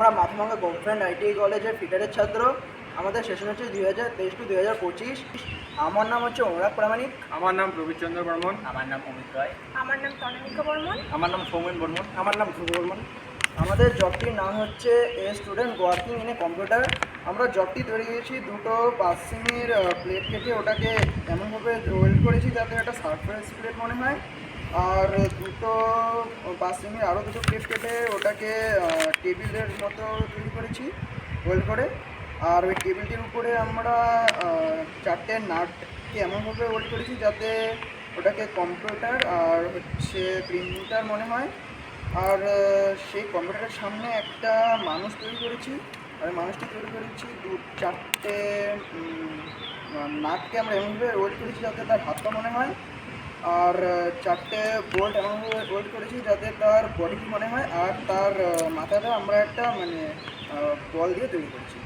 আমরা Mathabhanga government ITI কলেজের ফিটারের ছাত্র। আমাদের সেশন হচ্ছে 2023 টু 2025। আমার নাম হচ্ছে অনুরাগ প্রামাণিক। আমার নাম প্রবীরচন্দ্র বর্মন। আমার নাম অমিত রায়। আমার নাম তনমিকা বর্মন। আমার নাম সৌমেন বর্মন। আমার নাম ধ্রুব বর্মন। আমাদের জবটির নাম হচ্ছে a student working in a computer. আমরা জবটি তৈরি করেছি দুটো 5 সেমির প্লেট কেটে ওটাকে এমনভাবে ওয়েল্ড করেছি যাতে একটা সারফেস প্লেট মনে হয়, আর দুটো 5 সেমির আরও দুটো প্লেট কেটে ওটাকে টেবিলের মতো তৈরি করেছি ওয়েল্ড করে। আর ওই টেবিলটির উপরে আমরা 4টে নাটকে এমনভাবে ওয়েল্ড করেছি যাতে ওটাকে কম্পিউটার আর হচ্ছে প্রিন্টার মনে হয়। আর সেই কম্পিউটারের সামনে একটা মানুষ তৈরি করেছি। আর মানুষটি তৈরি করেছি 4টে নাটকে আমরা এমনভাবে ওয়েল্ড করেছি যাতে তার হাতটা মনে হয়। আর 4টে বোল্ট এমনভাবে ওয়েল্ড করেছি যাতে তার বডি মনে হয়। আর তার মাথাটা আমরা একটা বল দিয়ে তৈরি করেছি।